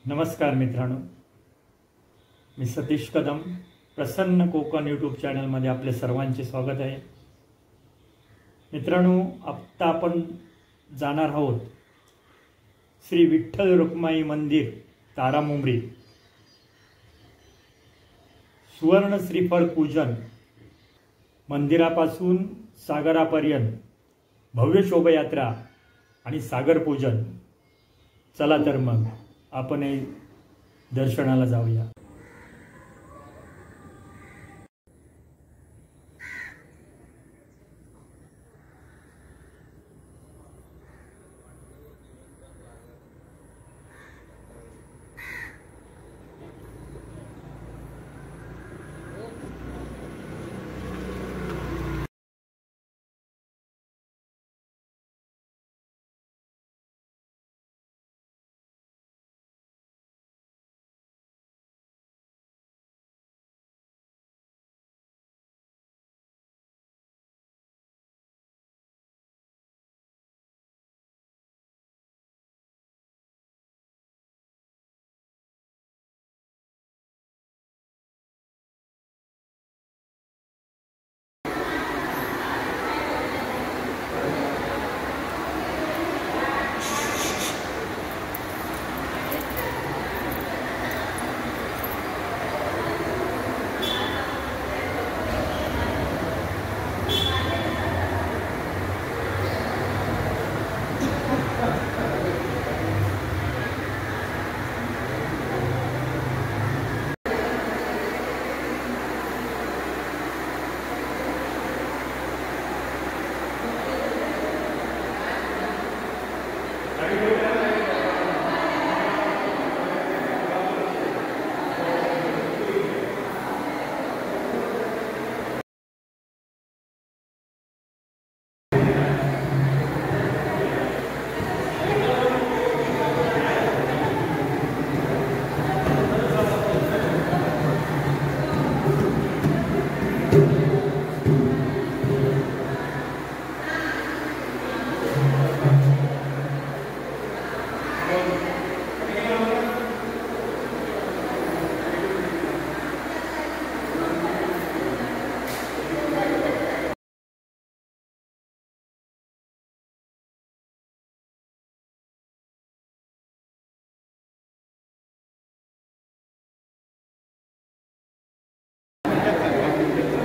नमस्कार मित्रांनो, मी सतीश कदम प्रसन्न कोकण यूट्यूब चॅनलमध्ये आपले सर्वांचे स्वागत आहे। मित्रांनो, आता आपण जाणार आहोत श्री विठ्ठल रुक्माई मंदिर तारामुंबरी सुवर्ण श्रीफळ पूजन मंदिरापासून सागरापर्यंत भव्य शोभायात्रा आणि सागर पूजन। चला तर मग आपण दर्शनाला जाऊया।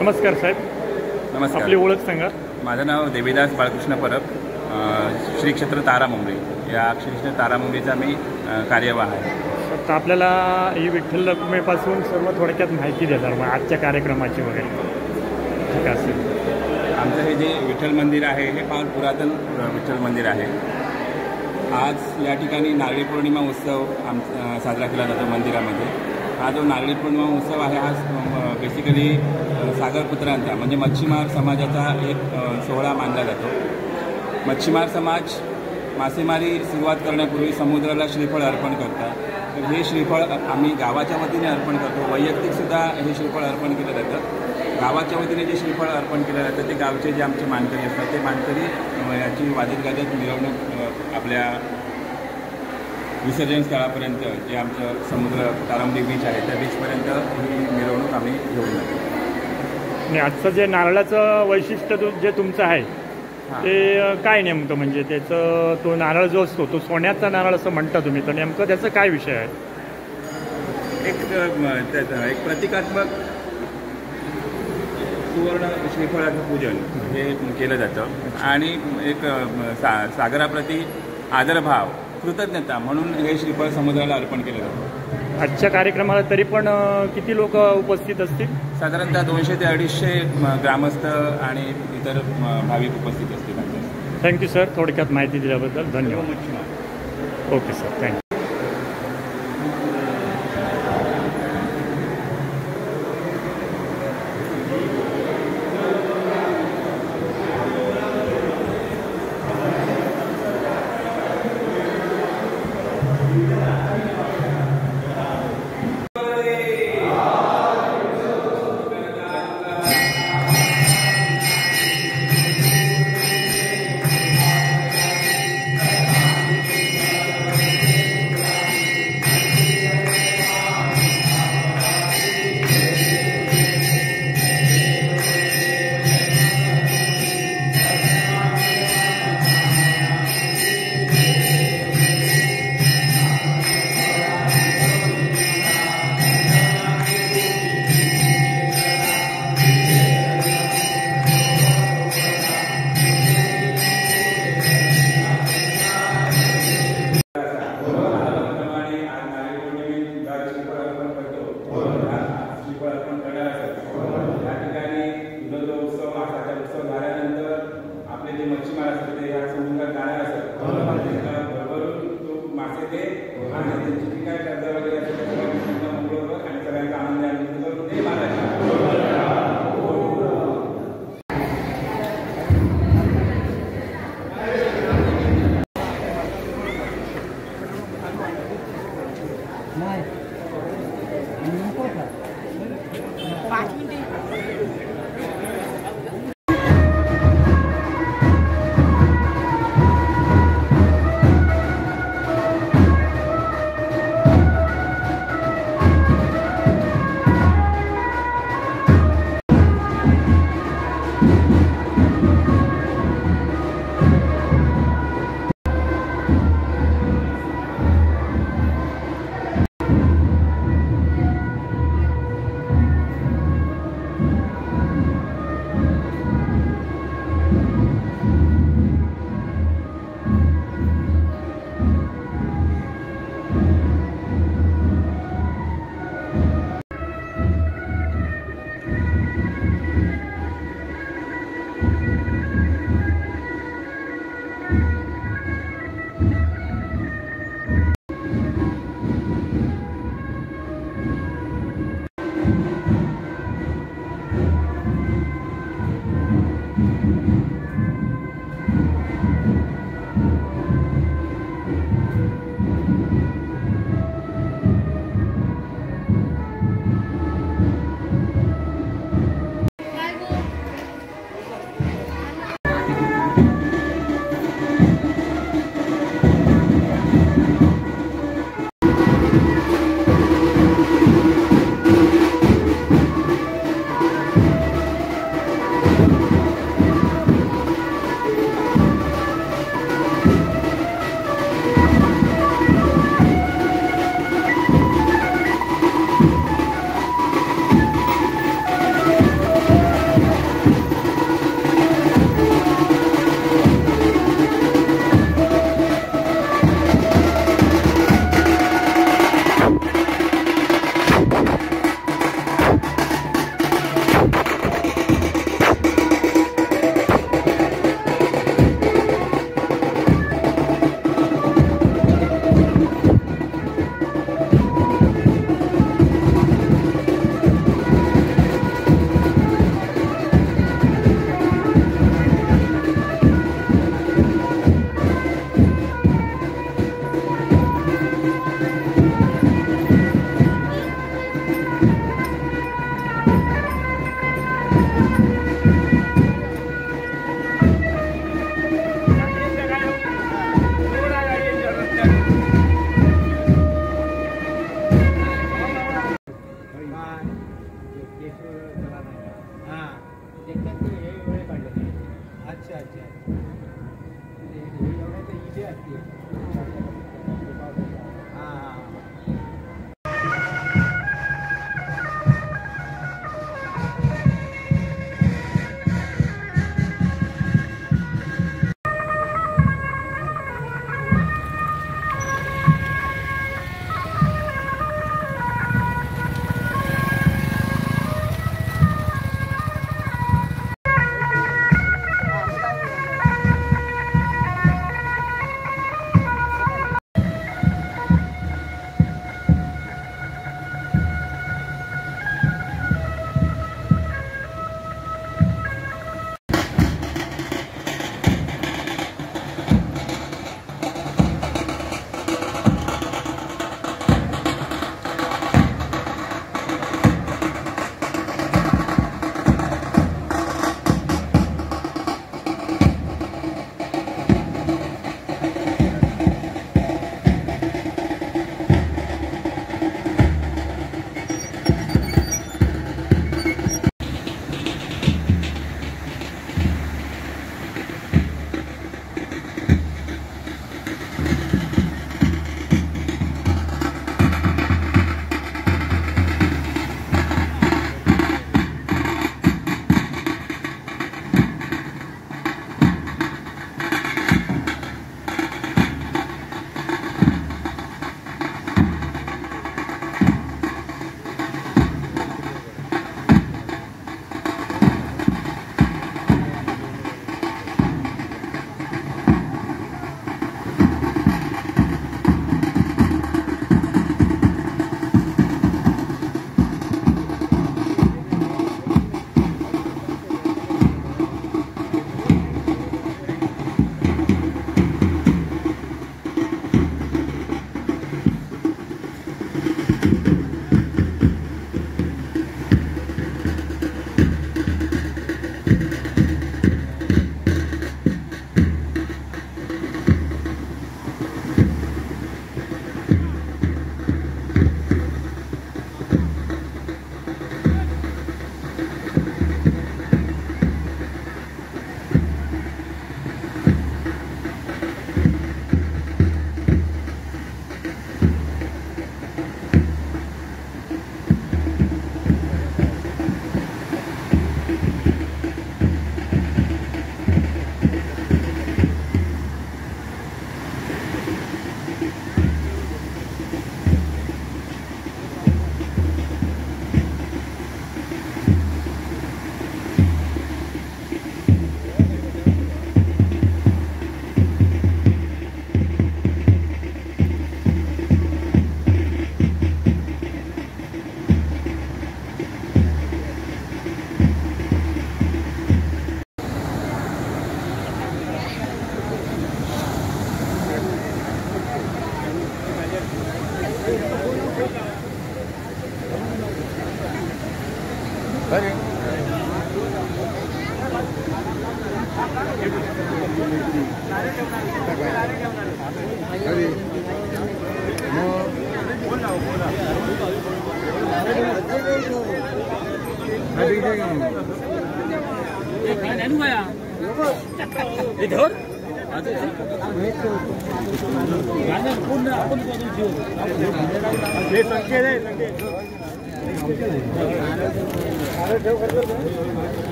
नमस्कार साहेब। नमस्कार। आपली ओळख सांगा। माझं नाव देवीदास बाळकृष्ण परब, श्री क्षेत्र तारामुंबरी या श्री क्षेत्र तारामुंबरीचा मी कार्यवाह आहे। तर आपल्याला ही विठ्ठल रखुमाईपासून सर्व थोडक्यात माहिती देणार मग आजच्या कार्यक्रमाची वगैरे ठीक असेल। आमचं हे जे विठ्ठल मंदिर आहे हे फार पुरातन विठ्ठल मंदिर आहे। आज या ठिकाणी नारळी पौर्णिमा उत्सव साजरा केला जातो मंदिरामध्ये। हा जो नारळी पौर्णिमा उत्सव आहे हा बेसिकली सागरपुत्रांचा म्हणजे मच्छीमार समाजाचा एक सोहळा मानला जातो। मच्छीमार समाज मासेमारी सुरुवात करण्यापूर्वी समुद्राला श्रीफळ अर्पण करतात। तर हे श्रीफळ आम्ही गावाच्या वतीने अर्पण करतो, वैयक्तिकसुद्धा हे श्रीफळ अर्पण केलं जातं। गावाच्या वतीने जे श्रीफळ अर्पण केलं जातं ते गावचे जे आमचे मानकरी असतात ते मानकरी याची वाजत गाजत मिरवणूक आपल्या विसर्जन स्थळापर्यंत जे आमचं समुद्र तारामुंबरी बीच आहे त्या बीचपर्यंत ही मिरवणूक आम्ही घेऊन जातो। आणि आजचं जे नारळाचं वैशिष्ट्य जे तुमचं आहे ते काय नेमकं, म्हणजे त्याचं तो नारळ जो असतो तो सोन्याचा नारळ असं म्हणता तुम्ही, तर नेमकं त्याचा काय विषय आहे? एक प्रतिकात्मक सुवर्ण श्रीफळाचं पूजन हे केलं जातं आणि एक सागराप्रती आदरभाव कृतज्ञता म्हणून हे श्रीफळ समुद्राला अर्पण केलं जातं। आजच्या कार्यक्रमाला तरी पण किती लोक उपस्थित असतील? साधारणतः 200 ते 250 ग्रामस्थ आणि इतर भाविक उपस्थित असतील। थँक्यू सर, थोडक्यात माहिती दिल्याबद्दल धन्यवाद। Okay sir, thank you. आणि त्यांची जी काय कर्ज वगैरे असेल ते सगळ्यांना मोकळं कर आणि सगळ्यांचा आनंद आनंद करून ते महाराष्ट्र.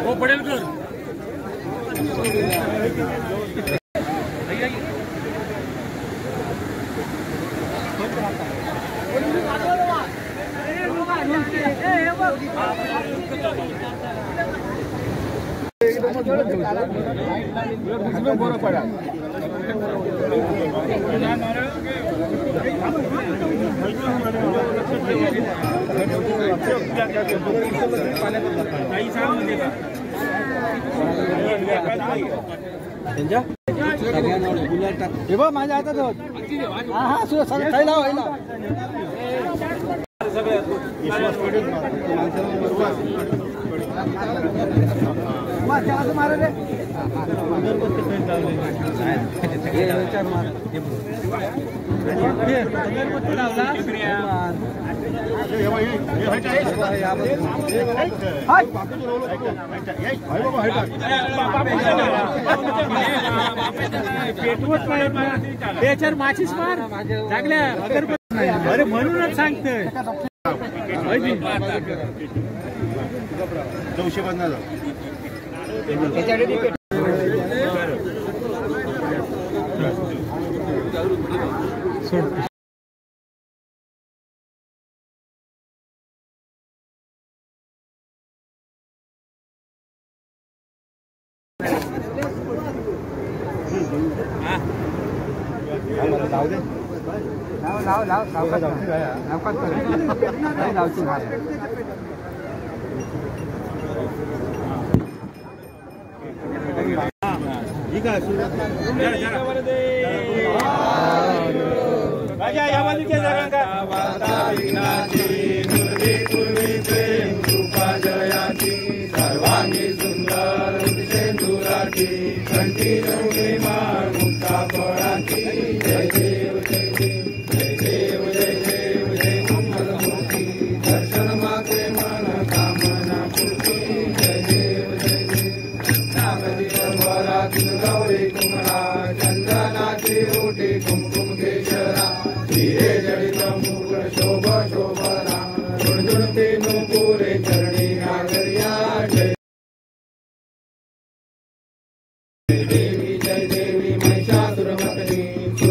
वो पडेल कर माझ्या हातात होत हा हा त्याच्यावर माचीस मार चांगल्या अगरबत्ती अरे म्हणूनच सांगतोय 950 देवी जय देवी महिषासुरमर्दिनी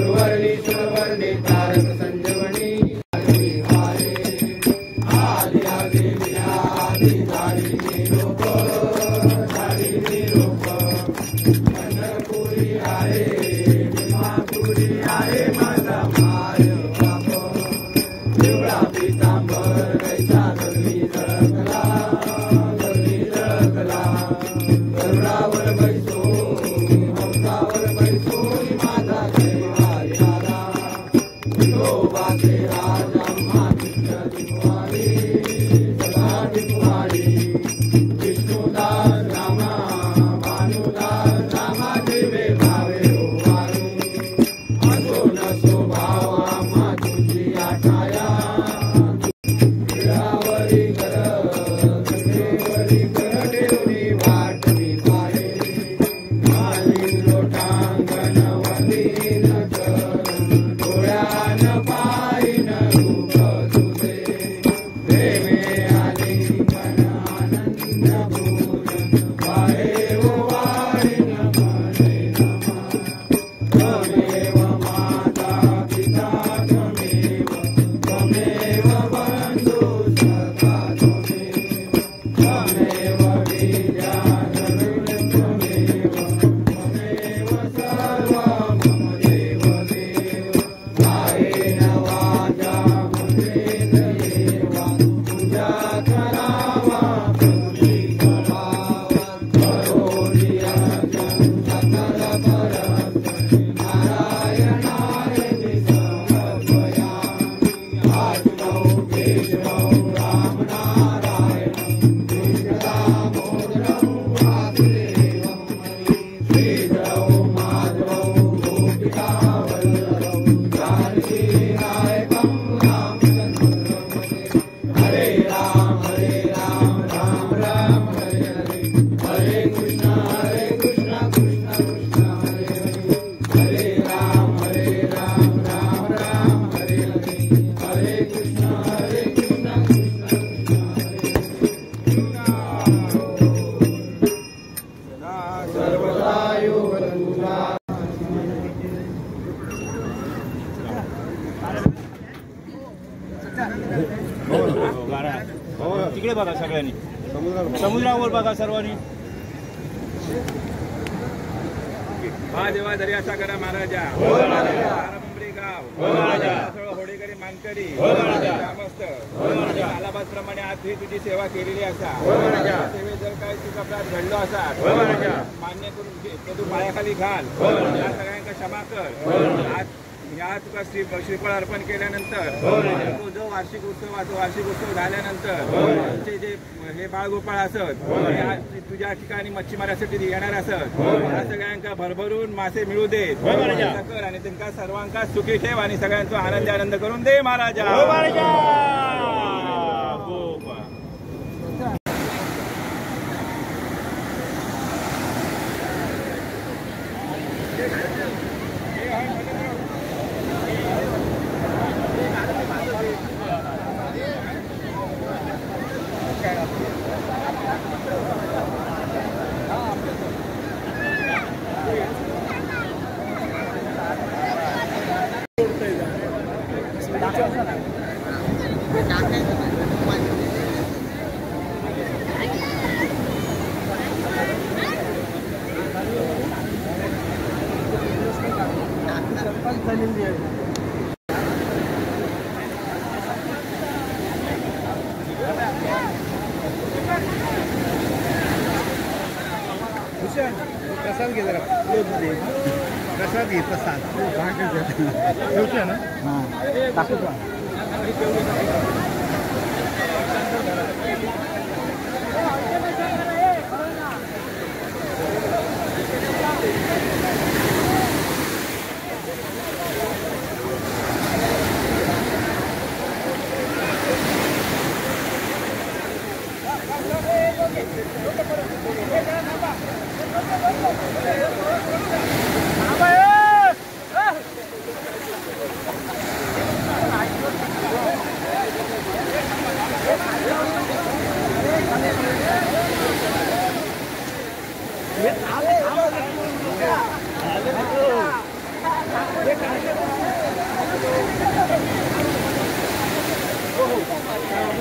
बघा सगळ्यांनी, समुद्रावर बघा सर्वांनी. देवा दर्याचा करा महाराजा, गाव होडेकरी मानकरी ग्रामस्थ अलाहाबादप्रमाणे आज ही तुझी सेवा केलेली असा. सेवेत जर काही तुझा अपराध घडलो असा मान्य करून तू पायाखाली घाल. या सगळ्यांना क्षमा कर. आज या तुका श्रीफळ अर्पण केल्यानंतर तो जो वार्षिक उत्सव झाल्यानंतर तुमचे जे हे बाळगोपाळ असत तुझ्या ठिकाणी मच्छीमारासाठी येणार असत या सगळ्यांका भरभरून मासे मिळू देत कर आणि त्यांना सर्वांका सुखी ठेव आणि सगळ्यांचा आनंद करून दे महाराजा. प्रसाद घे जरा, प्रसाद घे, प्रसाद ठेवतोय ना. हां टाकतो.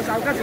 सावकाश